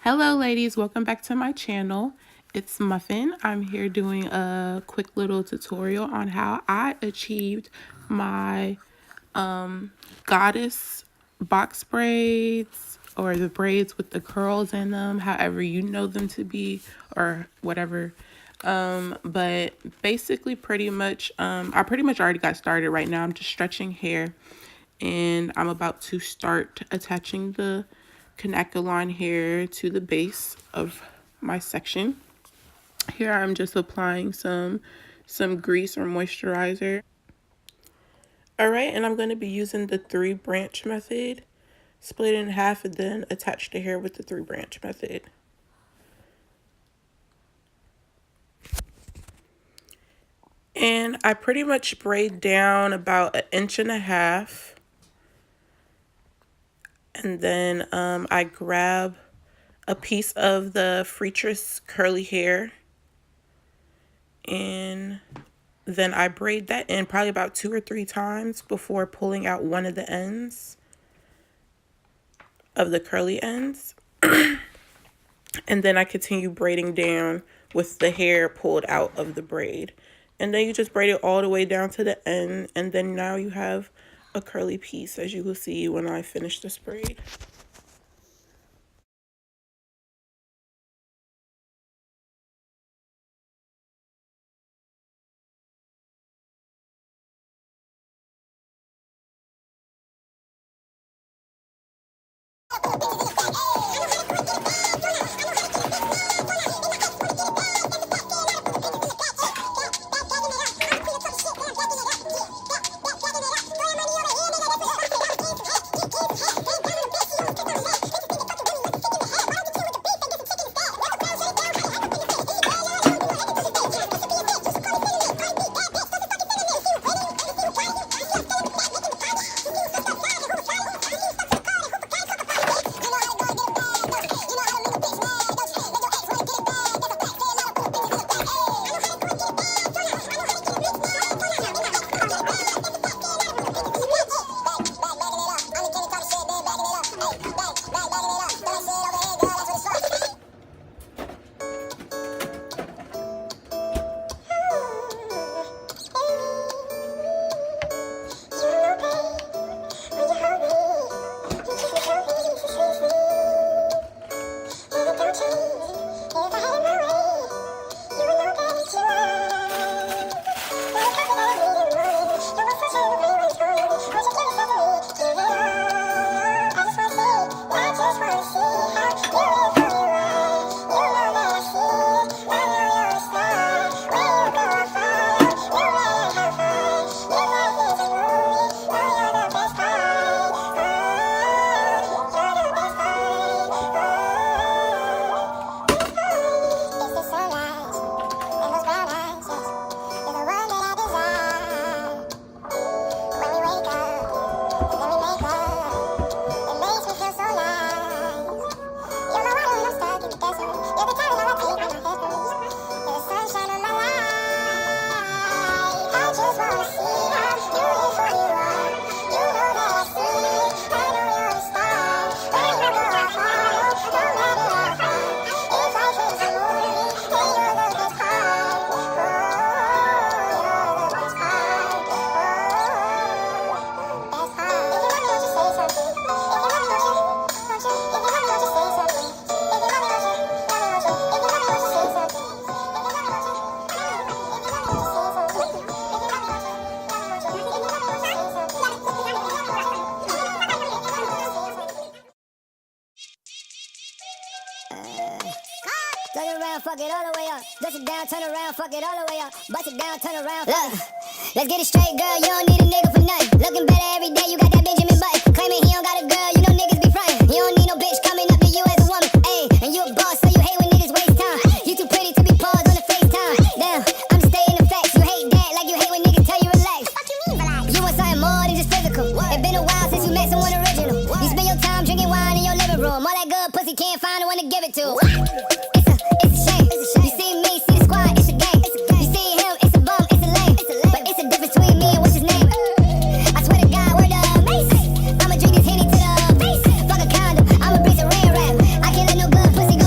Hello ladies, welcome back to my channel. It's Muffin. I'm here doing a quick little tutorial on how I achieved my goddess box braids, or the braids with the curls in them, however you know them to be or whatever. But basically I pretty much already got started. Right now I'm just stretching hair and I'm about to start attaching the canacolon hair to the base of my section. Here I'm just applying some grease or moisturizer. All right, and I'm going to be using the 3-branch method. Split it in half and then attach the hair with the 3-branch method. And I pretty much braid down about 1.5 inches. And then I grab a piece of the Freetress curly hair, and then I braid that in probably about 2 or 3 times before pulling out one of the ends of the curly ends. And then I continue braiding down with the hair pulled out of the braid. And then you just braid it all the way down to the end, and then now you have a curly piece, as you will see when I finish this braid. Turn around, fuck it all the way up. Dust it down, turn around, fuck it all the way up. Bust it down, turn around, fuck it. Let's get it straight, girl. You don't need a nigga for nothing. Looking better every day, you got that Benjamin Button. Claiming he don't got a girl, you know niggas be frontin'. You don't need no bitch coming up to you as a woman. Ayy, and you a boss, so you hate when niggas waste time. You too pretty to be paused on the FaceTime. Damn, I'm stating the facts. You hate that like you hate when niggas tell you relax. What you mean, relax? You want something more than just physical. It been a while since you met someone original. You spend your time drinking wine in your living room. All that good pussy can't find the one to give it to. It's a shame. You see me, see the squad, it's a gang. You see him, it's a bum, it's a lame. But it's a difference between me and what's his name. I swear to God, word of mace. I'ma drink this Henny to the face. Fuck a condom, I'ma breathe a rain rap. I can't let no good pussy go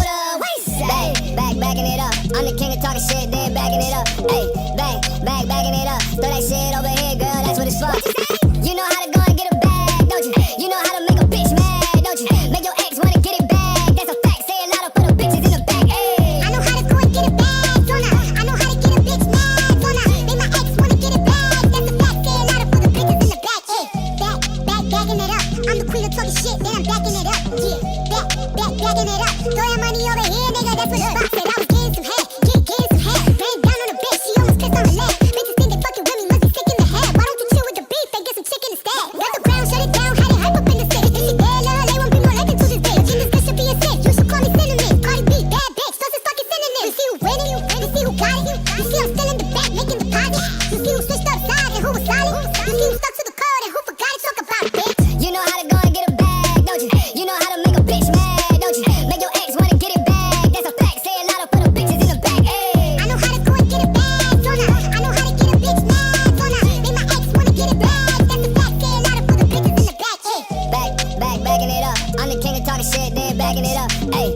backing it up. Throw that money over here, nigga, that's what the fuck said. I was getting some head, getting some head. Ran down on a bitch, she almost pissed on her leg. Bitches think they fucking with me, must be sick in the head. Why don't you chill with the beef and get some chicken instead? Got the ground, shut it down, had it hype up in the city. If she dead, love, they won't be more like it to this day. In this bitch should be a sick, you should call me cinnamon. Cardi B, bad bitch, plus it's fucking synonym. You see who winning, you see who got it. You see I'm still in the back making deposits. You see who switched up sides and who was solid. You see who stuck to the code and who forgot to talk about it, bitch. You know how to go and get a bag, don't you? You know how to make a bitch mad, don't you? Make your ex wanna get it back, that's a fact. Say a lot of for the bitches in the back, ayy. I know how to go and get it back, don't I? I know how to get a bitch mad, don't I? Make my ex wanna get it back, that's a fact. Say a lot of for the bitches in the back, ayy. Backing it up. I'm the king of talking shit, then backing it up, ayy.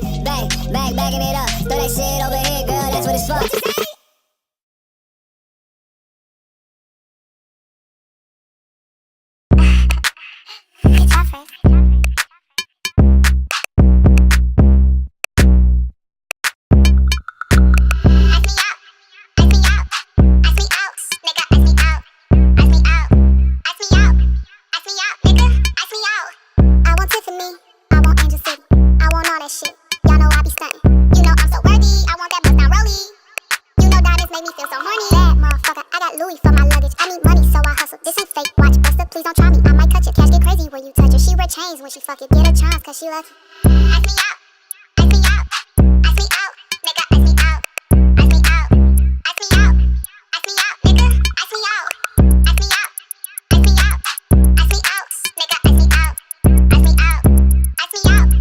Backing it up. Throw that shit over here, girl, that's what it's for. What you say? It's our first. Make me feel so horny. Bad motherfucker, I got Louis for my luggage. I need money, so I hustle. This ain't fake. Watch, Buster, please don't try me. I might cut your cash, get crazy when you touch her. She wear chains when she fuck it. Get a chance, cause she lucky. Ask me out, ask me out, ask me out, nigga, ask me out, ask me out, ask me out, ask me out, nigga, ask me out, ask me out, ask me out, ask me out, nigga, ask me out, ask me out, ask me out,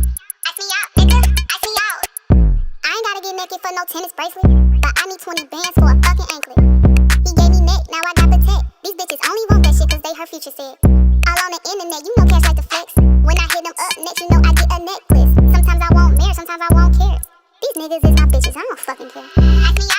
ask me out, nigga, ask me out. I ain't gotta get naked for no tennis bracelet. But I need 20 bands for a fucking anklet. He gave me neck, now I got the tech. These bitches only want that shit cause they her future said. All on the internet, you know cash like the flex. When I hit them up next, you know I get a necklace. Sometimes I want marriage, sometimes I want carrots. These niggas is not bitches, I don't fucking care. Ask me